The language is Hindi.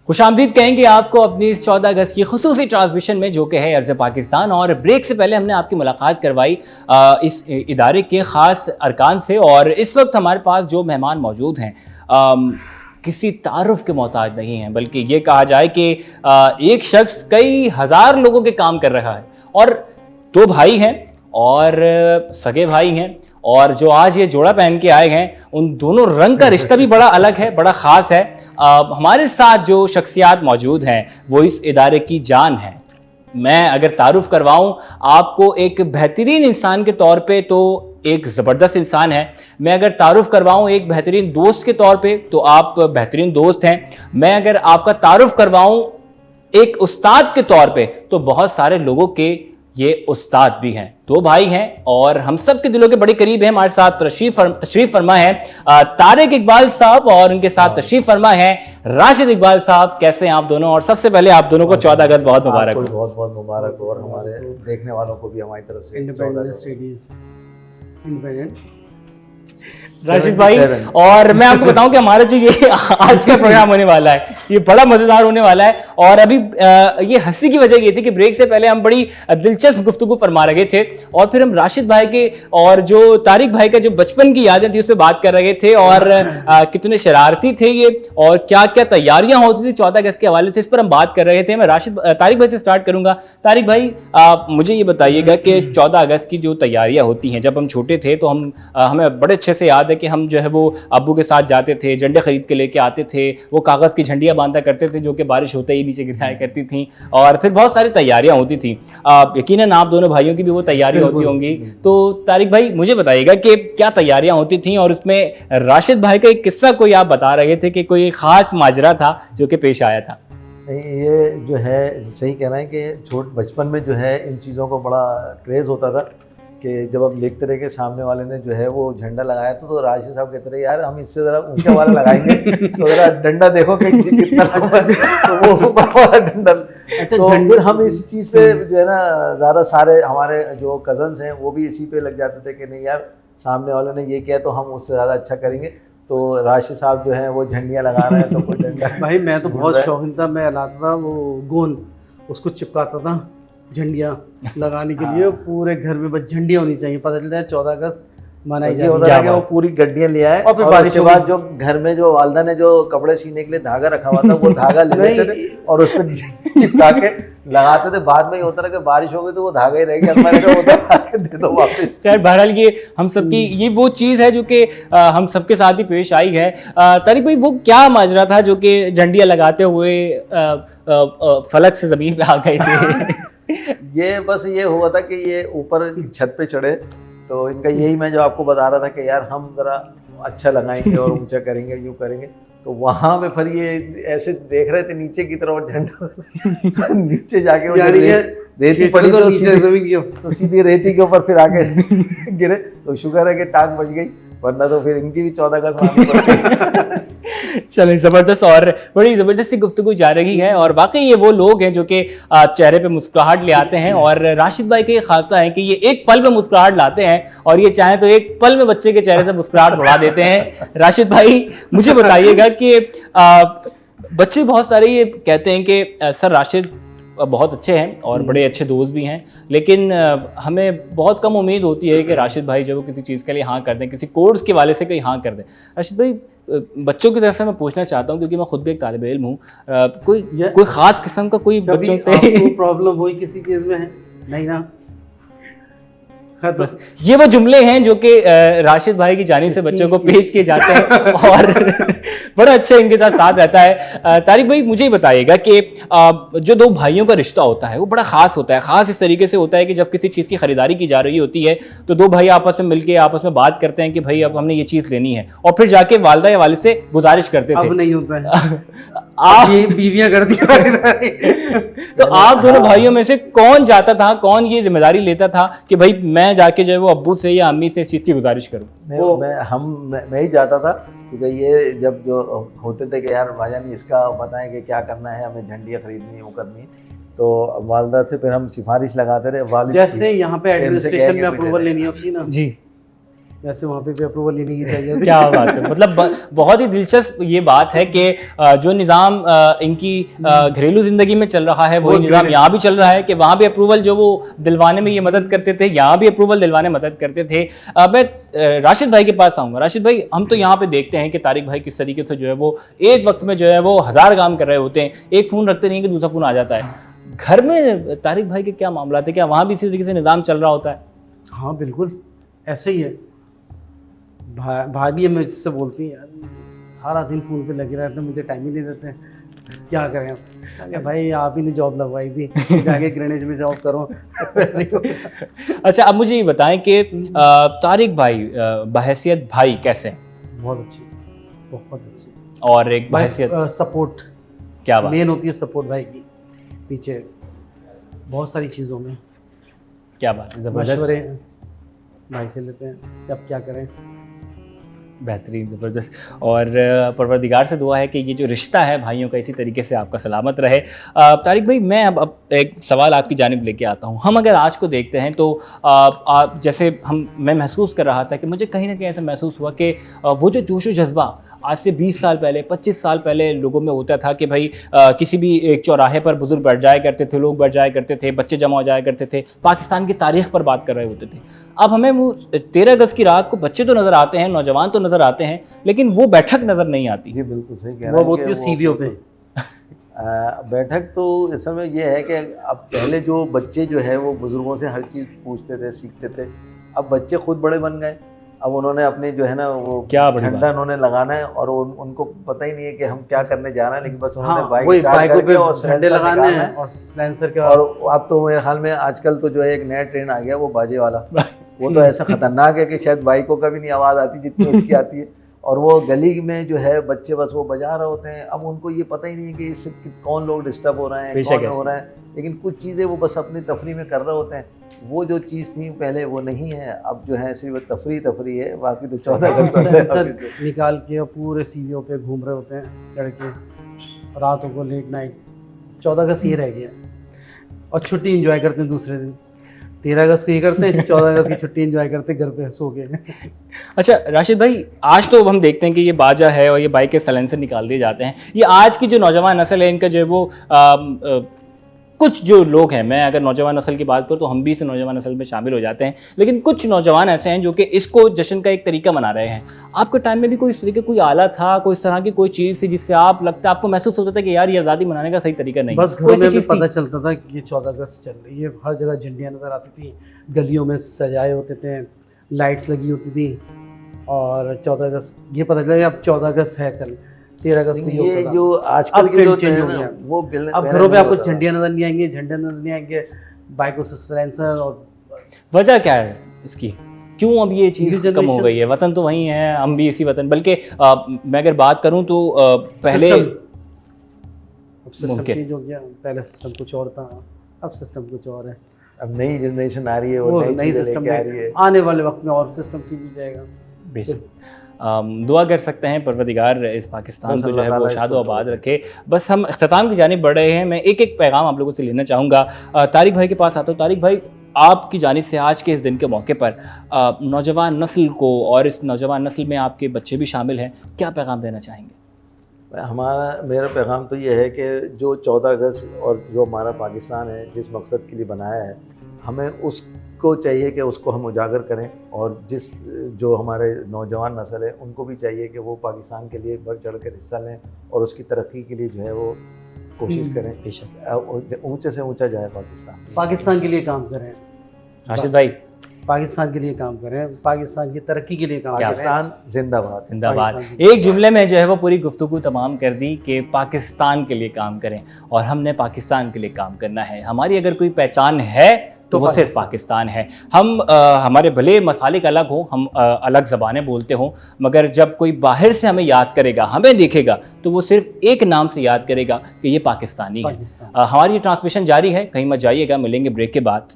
खुशामदीद कहेंगे आपको अपनी इस 14 अगस्त की खुसूसी ट्रांसमिशन में, जो कि है अर्ज़ पाकिस्तान। और ब्रेक से पहले हमने आपकी मुलाकात करवाई इस इदारे के ख़ास अरकान से, और इस वक्त हमारे पास जो मेहमान मौजूद हैं किसी तारुफ के मोहताज नहीं हैं, बल्कि ये कहा जाए कि एक शख्स कई हज़ार लोगों के काम कर रहा है। और दो भाई हैं और सगे भाई हैं, और जो आज ये जोड़ा पहन के आए हैं उन दोनों रंग का रिश्ता भी बड़ा अलग है, बड़ा ख़ास है। हमारे साथ जो शख्सियात मौजूद हैं वो इस इदारे की जान है। मैं अगर तारुफ करवाऊं आपको एक बेहतरीन इंसान के तौर पे तो एक ज़बरदस्त इंसान है। मैं अगर तारुफ करवाऊं एक बेहतरीन दोस्त के तौर पे तो आप बेहतरीन दोस्त हैं। मैं अगर आपका तारुफ करवाऊं एक उस्ताद के तौर पे तो बहुत सारे लोगों के ये उस्ताद भी हैं। दो भाई हैं और हम सब के दिलों के बड़े करीब हैं। हमारे साथ तशरीफ फरमा है तारिक इकबाल साहब, और उनके साथ तशरीफ फरमा है राशिद इकबाल साहब। कैसे हैं आप दोनों? और सबसे पहले आप दोनों को 14 अगस्त बहुत मुबारक हो। बहुत बहुत मुबारक हो, और हमारे देखने वालों को भी हमारी तरफ से इंडिपेंडेंट राशिद भाई। और मैं आपको बताऊं कि हमारा जो ये आज का प्रोग्राम होने वाला है ये बड़ा मज़ेदार होने वाला है। और अभी ये हंसी की वजह ये थी कि ब्रेक से पहले हम बड़ी दिलचस्प गुफ्तगू फरमा रहे थे, और फिर हम राशिद भाई के और जो तारिक भाई का जो बचपन की यादें थी उस पर बात कर रहे थे, और कितने शरारती थे ये, और क्या क्या तैयारियां होती थी 14 अगस्त के हवाले से, इस पर हम बात कर रहे थे। मैं तारिक भाई से स्टार्ट करूंगा। तारिक भाई, मुझे ये बताइएगा कि 14 अगस्त की जो तैयारियां होती हैं, जब हम छोटे थे तो हमें बड़े अच्छे से याद है कि हम जो है वो अब्बू के साथ जाते थे, झंडे खरीद के लेके आते थे, वो कागज़ की झंडियाँ बांधा करते थे जो कि बारिश होते ही नीचे गिर जाया करती थी, और फिर बहुत सारी तैयारियां होती थी। यकीनन आप दोनों भाइयों की भी वो तैयारियां होती होंगी। तो तारिक भाई मुझे बताइएगा कि क्या तैयारियां होती थी, और उसमें राशिद भाई का एक किस्सा कोई आप बता रहे थे कि कोई ख़ास माजरा था जो कि पेश आया था। ये जो है सही कहना है कि बचपन में जो है इन चीज़ों को बड़ा क्रेज़ होता था कि जब हम देखते रहे कि सामने वाले ने जो है वो झंडा लगाया तो राशिद साहब कहते रहे यार हम इससे ज़रा ऊंचा वाला लगाएंगे तो ज़रा डंडा देखो कि कितना तो वो ऊपर वाला डंडा। अच्छा, तो फिर हम इस चीज़ पे जो है ना ज़्यादा सारे हमारे जो कज़न्स हैं वो भी इसी पे लग जाते थे कि नहीं यार सामने वाले ने ये किया तो हम उससे ज़्यादा अच्छा करेंगे। तो राशिद साहब जो है वो झंडियाँ लगा रहे हैं तो कोई डंडा भाई मैं तो बहुत शौकीन था, मैं लाता था वो गोंद, उसको चिपकाता था झंडियाँ लगाने के लिए। पूरे घर में बस झंडियाँ होनी चाहिए, पता चलता है 14 अगस्त मनाई जाती है। वो पूरी गड्डियाँ ले आए, और फिर बारिश के बाद जो घर में जो वालदा ने जो कपड़े सीने के लिए धागा रखा हुआ था वो धागा ले लेते थे और उस पर चिपका के लगाते थे। बाद में ये होता रहा कि बारिश हो गई तो वो धागा ही रह गया, मैंने कहा उधर आके दे दो वापस। खैर बहरहाल ये हम सबकी ये वो चीज़ है जो कि हम सबके साथ ही पेश आई है। तारिक भाई वो क्या माजरा था जो कि झंडियाँ लगाते हुए फलक से ज़मीन पे आ गए थे? ये बस ये हुआ था कि ये ऊपर छत पे चढ़े तो इनका यही मैं जो आपको बता रहा था कि यार हम ज़रा अच्छा लगाएंगे और ऊंचा करेंगे, यूँ करेंगे। तो वहाँ पे फिर ये ऐसे देख रहे थे नीचे की तरफ झंडा नीचे जाके रेती पड़ी तो सीधी रेती के ऊपर फिर आके गिरे। तो शुक्र है कि टांग बच गई, वरना तो फिर इनकी भी 14 अगस्त चलें, ज़बरदस्त और बड़ी ज़बरदस्ती गुफ्तगू जा रही है। और वाकई ये वो लोग हैं जो कि चेहरे पे मुस्कुराहट ले आते हैं, और राशिद भाई का ये खासा है कि ये एक पल में मुस्कुराहट लाते हैं, और ये चाहें तो एक पल में बच्चे के चेहरे से मुस्कुराहट उड़ा देते हैं। राशिद भाई मुझे बताइएगा कि बच्चे बहुत सारे ये कहते हैं कि सर राशिद बहुत अच्छे हैं और बड़े अच्छे दोस्त भी हैं, लेकिन हमें बहुत कम उम्मीद होती है कि राशिद भाई जो किसी चीज़ के लिए हाँ कर दें, किसी कोर्स के वाले से कहीं हाँ कर दें। राशिद भाई बच्चों की तरफ से मैं पूछना चाहता हूँ, क्योंकि मैं खुद भी एक तालिब इल्म हूँ, कोई ख़ास किस्म का कोई बच्चों से प्रॉब्लम हुई किसी चीज़ में? नहीं ना? बस ये वो जुमले हैं जो कि राशिद भाई की जानिब से बच्चों को पेश किए जाते हैं और बड़ा अच्छा इनके साथ रहता है। तारिक भाई मुझे ही बताइएगा कि जो दो भाइयों का रिश्ता होता है वो बड़ा ख़ास होता है। ख़ास इस तरीके से होता है कि जब किसी चीज़ की ख़रीदारी की जा रही होती है तो दो भाई आपस में मिलकर आपस में बात करते हैं कि भाई अब हमने ये चीज़ लेनी है, और फिर जाके वालदा या वालिद से गुजारिश करते थे। अब नहीं होता है आप ये बीवियां करती तो आप दोनों भाइयों में से कौन जाता था, कौन ये जिम्मेदारी लेता था कि भाई मैं जाके जो है वो अब्बू से या अम्मी से इस चीज़ की गुजारिश करूं? मैं ही जाता था, क्योंकि ये जब जो होते थे कि यार भाईजान इसका बताएं कि क्या करना है, हमें झंडियाँ खरीदनी है, वो करनी है, तो वालदा से फिर हम सिफारिश लगाते रहे। वालिद जैसे यहाँ पे एडमिनिस्ट्रेशन में अप्रूवल लेनी होती है ना जी, वैसे वहाँ पे भी अप्रूवल लेने की चाहिए थी। क्या बात है, मतलब बहुत ही दिलचस्प ये बात है कि जो निज़ाम इनकी घरेलू ज़िंदगी में चल रहा है वही निज़ाम यहाँ भी चल रहा है कि वहाँ भी अप्रूवल जो वो दिलवाने में ये मदद करते थे, यहाँ भी अप्रूवल दिलवाने में मदद करते थे। मैं राशिद भाई के पास आऊँगा। राशिद भाई, हम तो यहाँ पे देखते हैं कि तारिक भाई किस तरीके से जो है वो एक वक्त में जो है वो 1000 काम कर रहे होते हैं, एक फ़ोन रखते नहीं कि दूसरा फ़ोन आ जाता है। घर में तारिक भाई के क्या मामला थे, क्या वहाँ भी इसी तरीके से निज़ाम चल रहा होता है? हाँ बिल्कुल ऐसे ही है। भाई भी हमें जिससे बोलती हैं, यार सारा दिन फ़ोन पे लगे रहते हैं, मुझे टाइम ही नहीं देते हैं, क्या करें हम। कहा, भाई आप ही ने जॉब लगवाई थी, जाके ग्रेनेज में जॉब करो। अच्छा, अब मुझे ये बताएं कि तारिक भाई बहैसियत भाई कैसे हैं? बहुत अच्छी, बहुत अच्छी। और एक बहैसियत सपोर्ट, क्या बात, मेन होती है सपोर्ट भाई की पीछे बहुत सारी चीज़ों में। क्या बात, ज़बरदस्त, मशवरे भाई से लेते हैं कि अब क्या करें। बेहतरीन, ज़बरदस्त। और परवरदिगार से दुआ है कि ये जो रिश्ता है भाइयों का इसी तरीके से आपका सलामत रहे। तारिक भाई, मैं अब एक सवाल आपकी जानिब लेके आता हूँ। हम अगर आज को देखते हैं तो आप जैसे मैं महसूस कर रहा था कि मुझे कहीं ना कहीं ऐसा महसूस हुआ कि वो जो जोश व जज्बा आज से 20 साल पहले, 25 साल पहले लोगों में होता था कि भाई किसी भी एक चौराहे पर बुजुर्ग बैठ जाया करते थे, लोग बैठ जाया करते थे, बच्चे जमा हो जाया करते थे, पाकिस्तान की तारीख पर बात कर रहे होते थे। अब हमें वो 13 अगस्त की रात को बच्चे तो नज़र आते हैं, नौजवान तो नज़र आते हैं, लेकिन वो बैठक नज़र नहीं आती। जी बिल्कुल सही कह रहे हैं। वो होती है सीवीओ पे। बैठक तो इस समय ये है कि अब पहले जो बच्चे जो है वो बुज़ुर्गों से हर चीज़ पूछते थे, सीखते थे। अब बच्चे खुद बड़े बन गए। अब उन्होंने अपने जो है ना वो क्या बड़ी झंडा उन्होंने लगाना है और उनको पता ही नहीं है कि हम क्या करने जा रहे हैं, लेकिन बस उन्होंने बाइकों पे और झंडे लगाने हैं और साइलेंसर के। और अब तो मेरे ख्याल में आजकल तो जो है एक नया ट्रेंड आ गया वो बाजे वाला। वो तो ऐसा खतरनाक है कि शायद बाइकों का भी नहीं आवाज़ आती जितनी उसकी आती है। और वो गली में जो है बच्चे बस वो बजा रहे होते हैं। अब उनको ये पता ही नहीं है कि इससे कौन लोग डिस्टर्ब हो रहे हैं, कौन हो रहा है, लेकिन कुछ चीज़ें वो बस अपनी तफरी में कर रहे होते हैं। वो जो चीज़ थी पहले वो नहीं है, अब जो है सिर्फ तफरी है, बाकी तो 14 अगस्त निकाल के पूरे सीवीओ पे घूम रहे होते हैं लड़के रातों को, लेट नाइट। 14 अगस्त ये रह गया और छुट्टी एंजॉय करते हैं दूसरे दिन। 13 अगस्त को ये करते हैं, 14 अगस्त की छुट्टी एंजॉय करते हैं घर पे सो के। अच्छा राशिद भाई, आज तो हम देखते हैं कि ये बाजा है और ये बाइक के साइलेंसर निकाल दिए जाते हैं। ये आज की जो नौजवान नस्ल है इनका जो है वो कुछ जो लोग हैं, मैं अगर नौजवान नस्ल की बात करूँ तो हम भी इस नौजवान नस्ल में शामिल हो जाते हैं, लेकिन कुछ नौजवान ऐसे हैं जो कि इसको जश्न का एक तरीका मना रहे हैं। आपके टाइम में भी कोई इस तरीके कोई आला था, कोई इस तरह की कोई चीज़ थी जिससे आपको महसूस होता था कि यार ये आज़ादी मनाने का सही तरीका नहीं? बस घरों में भी पता चलता था कि ये 14 अगस्त चल रही है, हर जगह झंडियाँ नज़र आती थी, गलियों में सजाए होते थे, लाइट्स लगी होती थी। और 14 अगस्त ये पता चला अब 14 अगस्त है कल, 13 अगस्त को ये जो आजकल के जो चेंज हो गया वो अब घरों पे आपको झंडियाँ नजर नहीं आएंगी, झंडे नजर नहीं आएंगे, बाइकों से साइलेंसर। और वजह क्या है इसकी, क्यों अब ये चीज़ कम हो गई है? वतन तो वही है, हम भी इसी वतन, बल्कि मैं अगर बात करूं तो पहले सिस्टम चेंज हो गया। पहले सिस्टम कुछ और था, अब सिस्टम कुछ और है। अब नई जनरेशन आ रही है और नई सिस्टम आ रही है। आने वाले वक्त में और सिस्टम चेंज हो जाएगा। बेशक दुआ कर सकते हैं परवरदिगार इस पाकिस्तान को जो है वो शादो आबाद रखे। बस हम इख्तिताम की जानिब बढ़ रहे हैं। मैं एक एक पैगाम आप लोगों से लेना चाहूँगा। तारिक भाई के पास आता हूँ। तारिक भाई, आपकी जानिब से आज के इस दिन के मौके पर नौजवान नस्ल को, और इस नौजवान नस्ल में आपके बच्चे भी शामिल हैं, क्या पैगाम देना चाहेंगे? मेरा पैगाम तो ये है कि जो 14 अगस्त और जो हमारा पाकिस्तान है जिस मकसद के लिए बनाया है, हमें उसको चाहिए कि उसको हम उजागर करें। और जो हमारे नौजवान नस्ल है उनको भी चाहिए कि वो पाकिस्तान के लिए बढ़ चढ़ कर हिस्सा लें और उसकी तरक्की के लिए जो है वो कोशिश करें, ऊंचे से ऊंचा जाए पाकिस्तान के लिए काम करें। राशिद भाई, पाकिस्तान के लिए काम करें, पाकिस्तान की तरक्की के लिए काम करें। पाकिस्तान जिंदाबाद, जिंदाबाद। एक जुमले में जो है वो पूरी गुफ्तगू तमाम कर दी कि पाकिस्तान के लिए काम करें, और हमने पाकिस्तान के लिए काम करना है। हमारी अगर कोई पहचान है तो वो सिर्फ पाकिस्तान है। हम हमारे भले मसालिक अलग हों, हम अलग ज़बानें बोलते हों, मगर जब कोई बाहर से हमें याद करेगा, हमें देखेगा, तो वो सिर्फ एक नाम से याद करेगा कि ये पाकिस्तानी है। हमारी ट्रांसमिशन जारी है, कहीं मत जाइएगा, मिलेंगे ब्रेक के बाद।